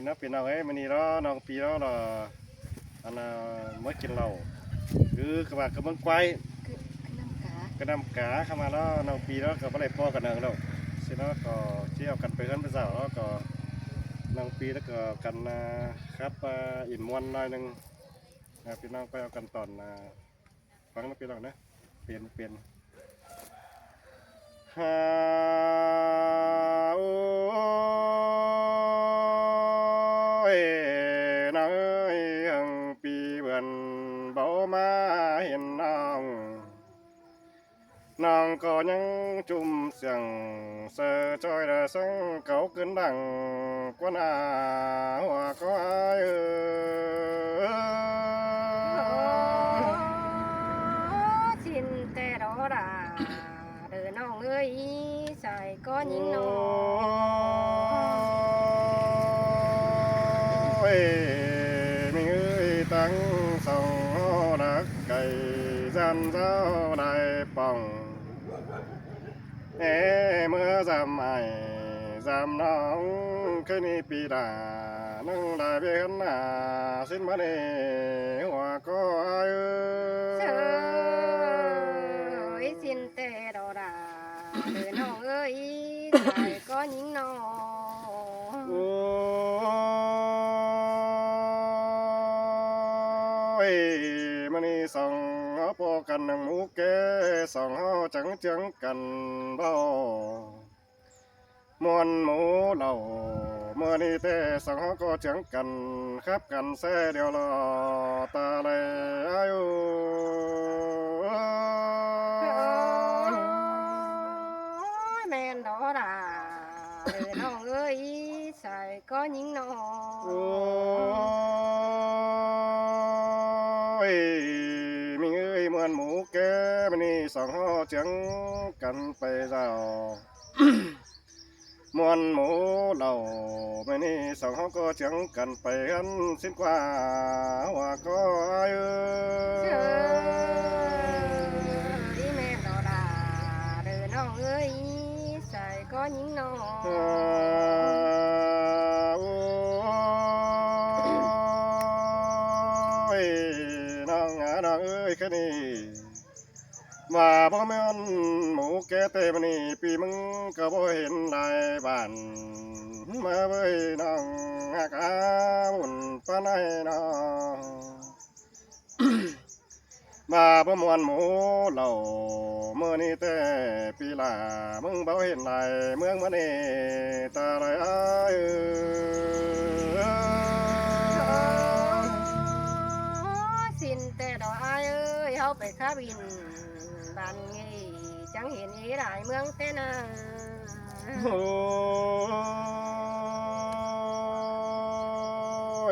เป็นนักเป็นเอามันนี่เราน้องปีเราอันมื่อกินเราคือกระบะกระเบื้องไกวกระนำกาเข้ามาแล้วน้องปีแล้วก็ไม่ได้พ่อกันเองแล้วเสร็จแล้วก็เที่ยวกันไปกันไปสาวแล้วก็น้องปีแล้วก็กันครับอิ่มมวนหน่อยนึงพี่น้องไปเอากันตอนฟังนะพี่น้องนะเปลี่ยนฮาโอ้ยน้อยหังปีเบิ่นเบามาเห็นน้องก็ยังจุ่มเสียงเสือจอยระสังเก่าขึ้นดังกว่าหน้าหัวก็อายชินแต่ดอดาเดินน้องเอ้ยใส่ก้อนยิงน้องมีเอ้ยตั้งสองนักไก่จันเจ้าได้ป่องเมื่อจำไอ้จำน้องเคยมีปีดานั่งได้เบี้ยนหน้าสิ้นมาเนหัวก็อายเฉยชินแต่ดอดาเดินน้องเอ้ยใส่ก้อนยิงน้องโอ้ยมันนี่สองพอกันนังหมูแก่สองเฮาจังกันเบามวนหมูเหล่าเมื่อนี้แต่สองเฮาก็จังกันครับกันแซ่เดียวรอตาเลยอายุแม่นดอดาเดินน้องเอ้ยใส่ก้อนยิงน้อง โอ้ยมีเอ้ยเหมือนหมูแก่มันนี่สองห่อเจียงกันไปเจ้ามวนหมูเหล่ามันนี่สองห่อก็เจียงกันไปกันสิ้นกว่าว่าก็อายุแม่ดอดาเดินน้องเอ้ยใส่ก้อนยิงน้องน้องเอ้ยแค่นี้มาบ่แม่นหมูแก่เตมันนี่ปีมึงก็บ่เห็นหลายบ้านมาเว้ยน้องฮักอาบุญปานใดน้องมาบ่ม่วนหมูเหล่าเมื่อนี้แต่ปีลามึงบ่เห็นหลายเมืองมานี่ตาลายอ้ายสินแต่ดอกอ้ายเอ้ยเฮาไปคาบินบ้านงี้จังเห็นอีหลายเมืองแต่นาโอ้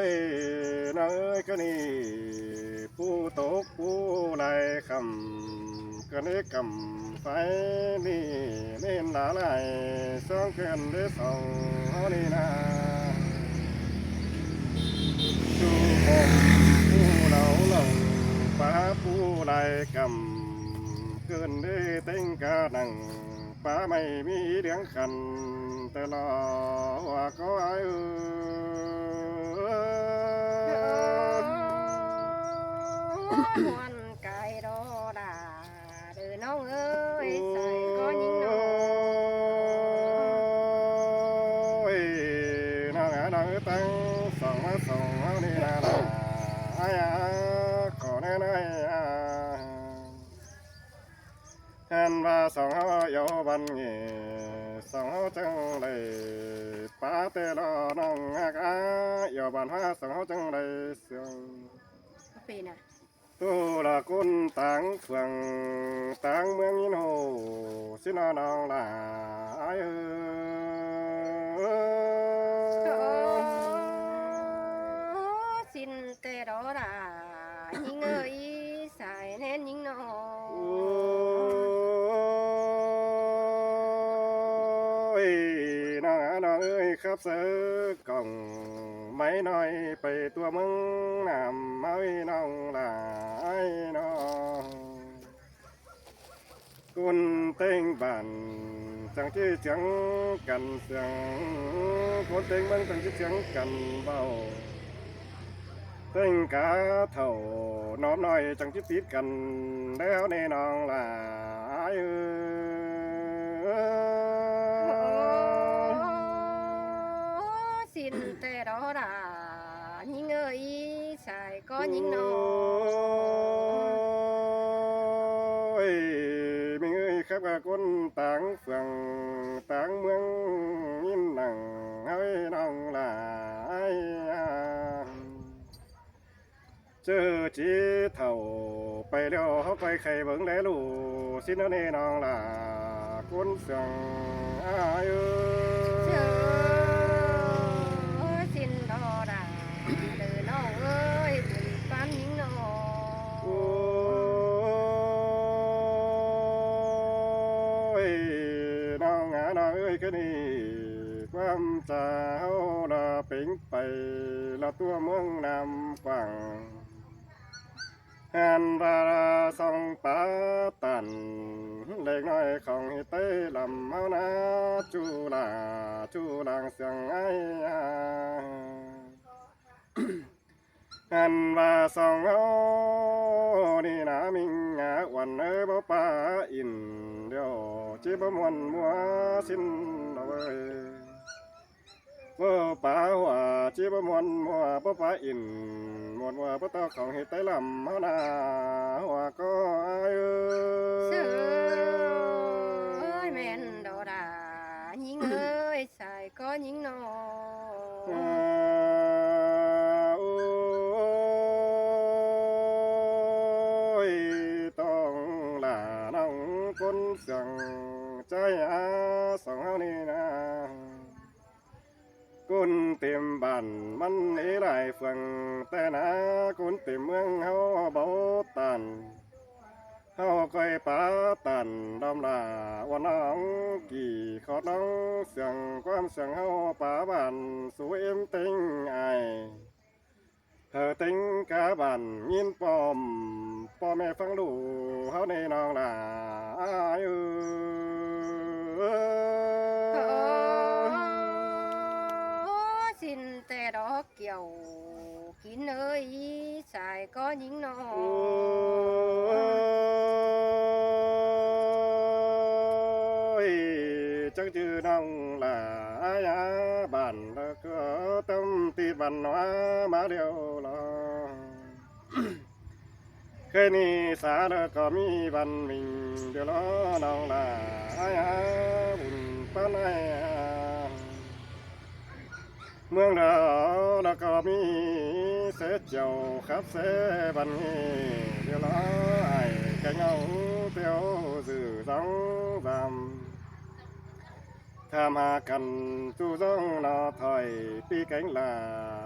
ยนางเอ้ยก็นี่ผู้ตกผู้ไล่คำก็นี่กำไฟนี่เล่นหลาไหลสองเกินได้สองเฮานี่นะดูผมผู้เราหลงป้าผู้ไล่กำเกินได้เต็งกาดังป้าไม่มีเลี้ยงขันแต่รอว่าก็อายุมวนไก่ดอดาเดินน้องเอ้ยใส่ก้อนยิงน้องน้องตั้งสองมาสองเอานี่นะไอ้ขอแน่เห็นว่าสองเฮาโยบันเงสองเฮาจังเลยป้าเตลอน้องฮักอาโยบันว่าสองเฮาจังเลยเสียงปีน่ะตัวละคนต่างเฟืองต่างเมืองยินโฮสิน้องลาไอ้สินแต่ดอดายิงเอ้ยใส่แน่นยิงน้องน้องเอ้ยครับเสือกล่องไม่น้อยไปตัวมึงนำเอาน้องลาไอ้น้องกุนเต็งบันจ จังที่เสียงกันเสียงคนเต็งเบิ่งจังที่เสียงกันเบาเต็งกาเท่าน้อมน้อยจังที่ติดกันแล้วในน้องหลายxin tê đó là những ơi xài có những nọ มีเอ้ยครับกับคนต่างฝั่งต่างเมืองยินหนังเฮ้ยน้องหลายเจอจีเท่าไปแล้วเขาไปใครเบิ่งได้ลูสินเน่น้องหลาคนเสียงอายุ xin đó là từ nó ơi từ pan những nọ โอ้ยน้องน้องเอ้ยก็นี่ความเจ้าละเป็นไปละตัวเมืองนำฝั่งหันบาสองปาตันเล็กน้อยของเต้ลำเฮานาจูลาจูลางเสียงไอ้หันบาสองเฮานี่นามิงงาวันบ่ป่าอินเดียวจีบมวนมัวสิ้นเอาไว้บ่ป่าหัวจีบมวนมัวบ่ป่าอินหมดว่าบ่ต่อของเฮ็ดไต้ลำเฮานาหัวก็อายุ ơi men đó là những ơi xài có những nọ โอ้ยต้องลาน้องคนเสียงใจอาสองเฮานี่นะกุนเต็มบ้านมันหลายฝั่งแต่นะกุนเต็มเมืองเฮาเบาตันเฮาก้อยปาตันดำลาว่าน้องกี่ขอน้องเสียงความเสียงเฮาป่าบ้านสวยเอ็มเต็งไอเธอเต็งกาบ้านยินปอมพ่อแม่ฟังดูเฮาในน้องลาอายุ xin tê đó kiểu kín ơi xài có những nọ โอ้ยจังจือน้องลายาบ้านแล้วก็ต้มตีบ้านว่ามาเดียวรอ เคยนี่สาแล้วก็มีบันมิงเดียวล้อน้องลายาบุญปานายเมืองเราแล้วก็มีเสเจ้าครับเสบันนี้เดียวล้อไอ้แกเงาเตียวสื่อสองสามถ้ามากันจู่จ้องนอถอยปีแกงลา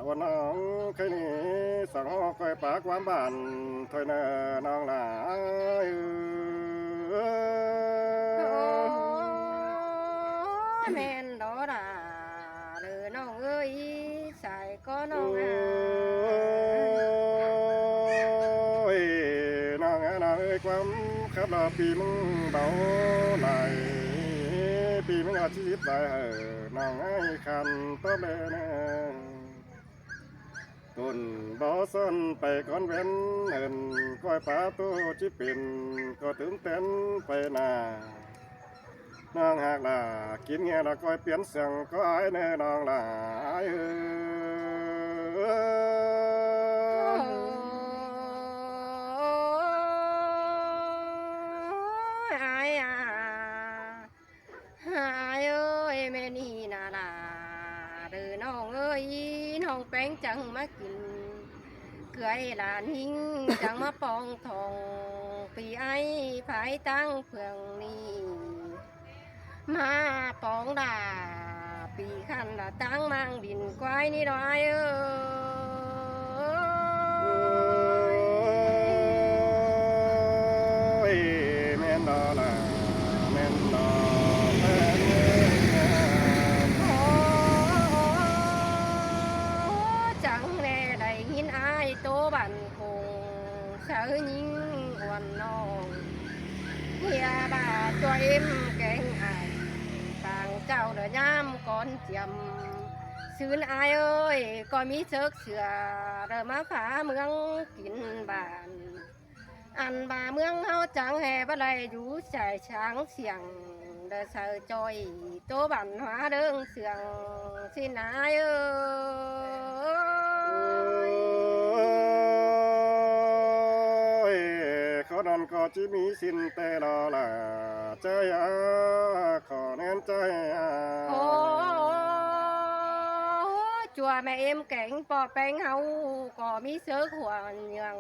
วันน้องเคยนี่สังหอคอยปากความบ้านถอยเนอน้องลา men đó là từ nó ơi xài có nó โอ้ยน้องน้องเอ้ยความครับเราปีมึงเบาไหลปีมึงอาชีพได้น้องไอ้คันตัวเบนตุนบ่ซ้นไปก่อนเว้นเห็นก้อยป้าตัวจิเป็นก็ตื่นเต้นไปหน้าน้องหากล่ะกินเงี้ยละก้อยเปลี่ยนเสียงก็ไอ้แน่น้องล่ะai à ai ơi mẹ ni nà là từ nó ơi nó bén chẳng má kín cười là nín chẳng má bong thòng vì ai phải tăng phường ni mà bong đà vì khăn là tăng mang đình quay ni đó ai ơi แม่นดอล่ะแม่นดอแม่ chẳng lẽ đầy nhìn ai tố bạn cùng sợ những hoàn non nhà bà cho em kẹn ai ยามก่อนเจียมซื้นอายเอ้ยก็มีเชิกเสือเริ่มมาผาเมืองกินบ้านอันบ่าเมืองเฮาจังแห่บ่ไรอยู่ใจช้างเสียงเด้อเสือจอยโตบันหาเดิงเสียงสินายเอ้ย เขาดันก็จะมีสินแต่รอละใจขอแน่นใจ โอ้จัวแม่เอ็มแก่งปอแป้งเฮาก็มีเสือหัวเหยือง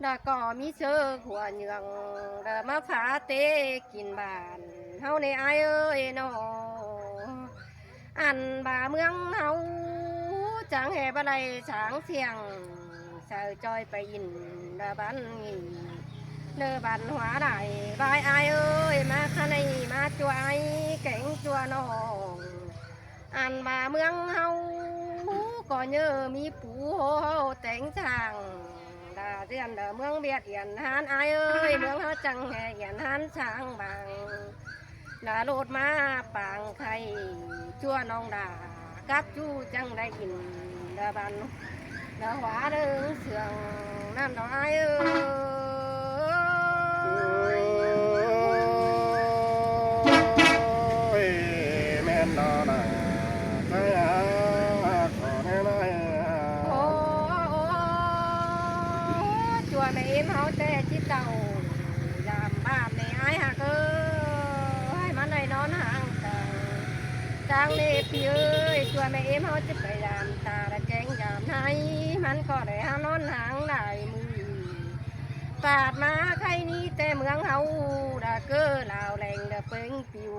แล้วก็มีเสือหัวเหยืองเดิมาผาเตกินบ้านเฮาในอายเอ้ยน้ออันบ่าเมืองเฮาจังแห่บ่ได้ฉางเสียงเสือจอยไปอินเด้อบ้านงี้เด้อบ้านหัวได้บายอายเอ้ยมาข้างในมาจัวไอแก่งจัวน้องอันบ่าเมืองเฮาก็เยอะมีปูโหแต่งช่างดาเรียนเด้อเมืองเบียดเอียนหานอายเอ้ยเมืองเฮาจังแห่เอียนหานช่างบางดาโลดมาปางไข่จัวน้องดากักจูจังได้ยินเด้อบันเด้อหวาเด้อเสียงนั่นดอกอายเอ้ย แม่นดอละใจขอแน่น โอ้จัวแม่เอ็มเฮาแต่จิตเต่ายามบ้านในอายหักเอ้ยมันได้นอนห่างกันจางเล็บพี่เอ้ยจัวแม่เอ็มเฮาจะไปยามตาละแจงยามไหนมันก็ได้หานอนห่างได้มือปาดมาใครนี้แต่เมืองเฮาดาเก้อลาวแรงดาเปิงปิว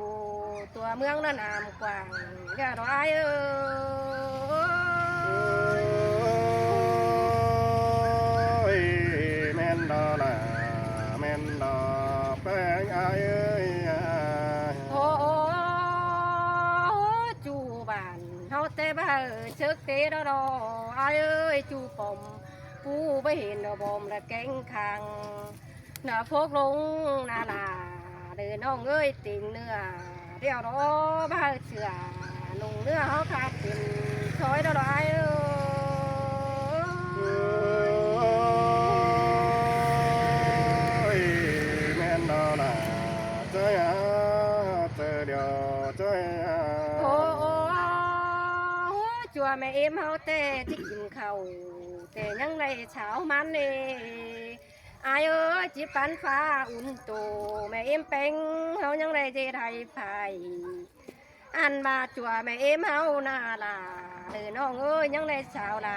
ตัวเมืองละนามกว้างอย่าดอกอายเอ้ย แม่นดอละแม่นดอแป้งอายเอ้ย โอ้จูบ้านเฮาแต่บ้าเชิกเตดอดออายเอ้ยจูปอมกูไปเห็นดอกบอมและแกงคังหน้าพกลงหน้าลาเดินน้องเอ้ยติ่งเนื้อเดี๋ยวรอบ้าเสือนุ่งเนื้อเฮาขาดติ่งซอยดอดอายเอ้ย แม่นดอละใจเจอเดียวใจ โอ้จัวแม่เอ็มเฮาแต่ที่กินข้าวแต่ยังในเช้ามันเน่อายเอ้ยจิปันฟ้าอุ่นโตแม่เอ็มเป็งเฮายังในเจไทยไผ่อันบาจัวแม่เอ็มเฮาหน้าลาเด้อน้องเอ้ยยังในเช้าไหล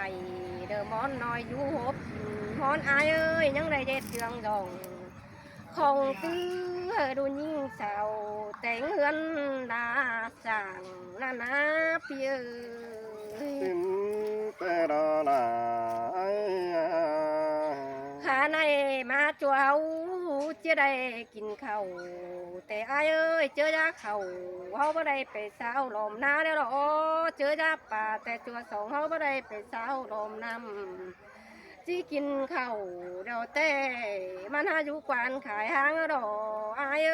เด้อมอนน้อยอยู่หบมอนอายเอ้ยยังในเด็ดเจืองดองของตื้อดูยิ่งเศร้าแต่งเฮือนนาสั่งนานาเปีย สินแต่ดอละไอ้ ข้าในมาจัวเอาจะได้กินข้าวแต่อายเอ้ยเจอยาเข่าเฮาบ่ได้ไปสาวลมนาแล้วหรอเจอยาป่าแต่จัวสองเฮาบ่ได้ไปสาวลมน้ำที่กินข้าวเดี๋ยวแต่มันหาอยู่กวานขายหางดอกอายเอ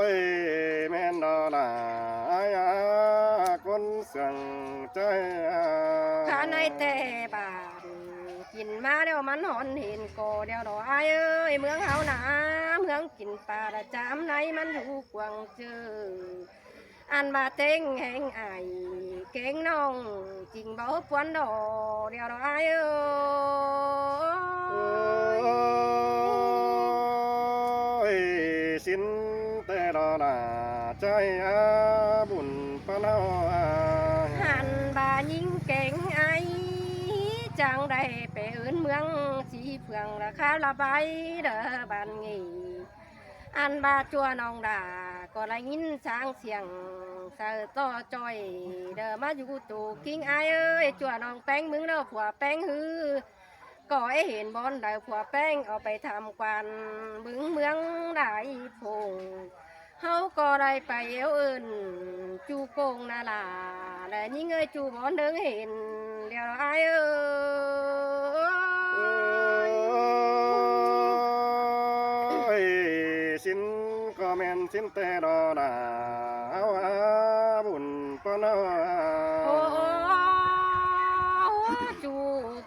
้ย แม่นดอละไอ้คนสั่งใจ ข้าในแต่บ้านกินมาเดี๋ยวมันหอนเห็นก็เดี๋ยวดอกอายเอ้ยเมืองเฮาหนาเมืองกินปลาละจามในมันอยู่กวางเจออันมาเต็งแหงไอเก่งน้องจริงบ่ปวนดอกเดี๋ยวดอกอายเอ้ย สินแต่ดอละใจบุญปะเนา หันบายิงเก่งไอจังได้ไปอื่นเมืองสีเฟืองราคาละใบเด้อบ้านงี้อันบาจัวน้องดาก็ได้ยินสางเสียงเสือต่อจอยเด้อมาอยู่ตูกิ้งอายเอ้ยจัวน้องแป้งมึงเด้อผัวแป้งฮือก็ไอเห็นบอลได้ผัวแป้งเอาไปทำกวนบึงเมืองได้พงเฮาก็ได้ไปเอวอื่นจูโกงนาลาและยิ่งเอ้ยจูบอลเดิงเห็นเดี๋ยวอายเอ้ย ส สินก็แม่นสินแต่ดอดาเอาบุญปนอ โอ้จู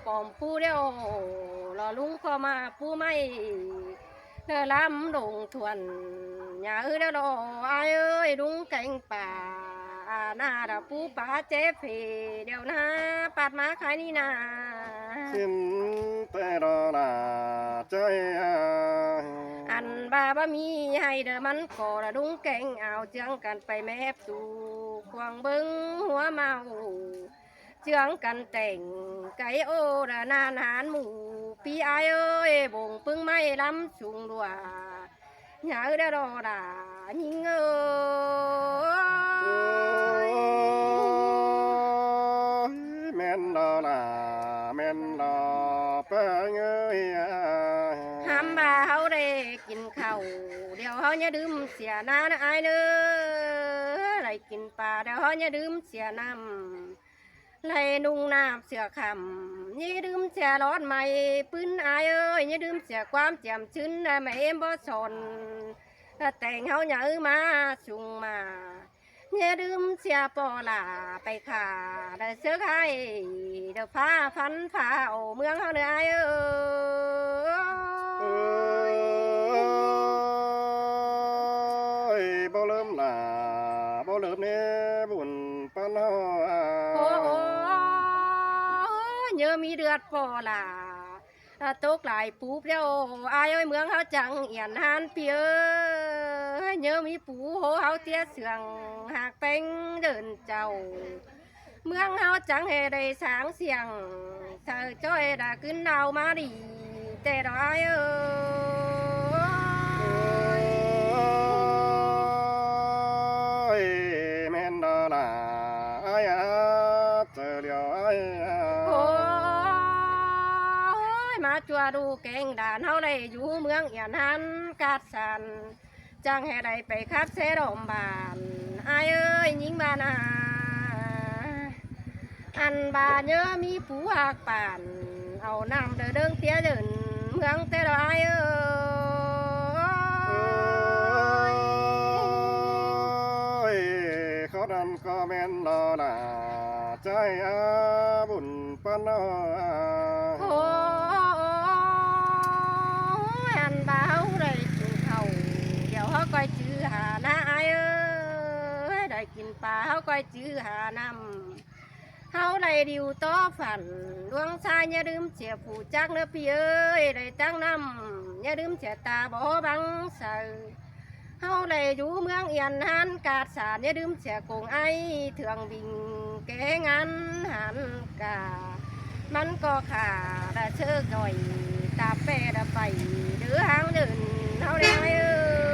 ปอมปูเดียวรอลุงก็มาปูไม่เธอลำดงทวนอย่าเด้อรอไอ้เอ้ยลุงแกงป่าหน้าดาปูป่าเจ๊เพเดี๋ยวนะปัดมาขายนี่นา สินแต่ดอดาใจ อันบาบะมีให้เด้อมันขอระดุงแกงเอาเจืองกันไปแมบสู่ควงเบิ้งหัวเมาเจืองกันแต่งไก่โอระนานหานหมูปีอายเอ้ยบ่งปึ้งไม่ล้ำชุงดัวหยาได้รอดายิงเอ้ย แม่นดอลาแม่นดอเป้งเอ้ย ห้ามบ่าเฮาได้กินข้าวเดี๋ยวเฮาอย่าดื่มเสียน้านะอายเด้อได้กินปลาเดี๋ยวเฮาอย่าดื่มเสียน้ำไล่นุ่งน้ำเสือคำอย่าดื่มเสียร้อนใหม่ปืนอายเอ้ยอย่าดื่มเสียความแจ่มชื้นนะแม่เอ็มบ่สนถ้าแต่งเฮาอย่ามาสุงมาอย่าดื่มเสียปอลาไปขาได้เสือไข่เดี๋ยวฟ้าพันฟ้าเอาเมืองเฮาเด้ออายเอ้ เอ้ ย ยบ่เริ่มลาบ่เริ่มเน่บุญปนอ โอ้เยอะมีเดือดปอลาตกหลายปูเดียวอายเอ้ยเมืองเฮาจังเอียนหานเปียเยอะมีปูโหเฮาเตี้ยเสืองหากเป็งเดินเจ้า เมืองเฮาจังให้ได้สางเสียงเธอจ้อยได้ขึ้นดาวมาดีแต่ดอยเอ้ย แม่นดอลาอ้ายเจอเดียวอ้าย โอ้ยมาจัวดูแกงด่านเฮาได้อยู่เมืองเอียนหันกาดสันจังให้ได้ไปคัดเสดอมบานอายเอ้ยยิงบานาอันบาเยอะมีผู้หากป่านเอาน้ำเดินเตี้ยเดินเมืองแต่ดอยเอ้ย เขาดันก็แม่นดอลาใจบุญปนอ โอ้ยอันบ่าวได้กินข้าวเดี๋ยวเขาก็จื้อหาหน้าอายเอ้ยได้กินปลาเขาก็จื้อหาน้ำเขาได้ดิวต่อฝันดวงชายอย่าลืมเสียผู้จักเนื้อพี่เอ้ยได้จังน้ำอย่าลืมเสียตาบ่บังใส่เฮาได้อยู่เมืองเอียนหันกาดสารอย่าลืมเสียกงไอเถืองบิงแกงันหันกา มันก็ขาดเชือกหน่อยตาเปดไปเดือหางเดินเท่าไรเออ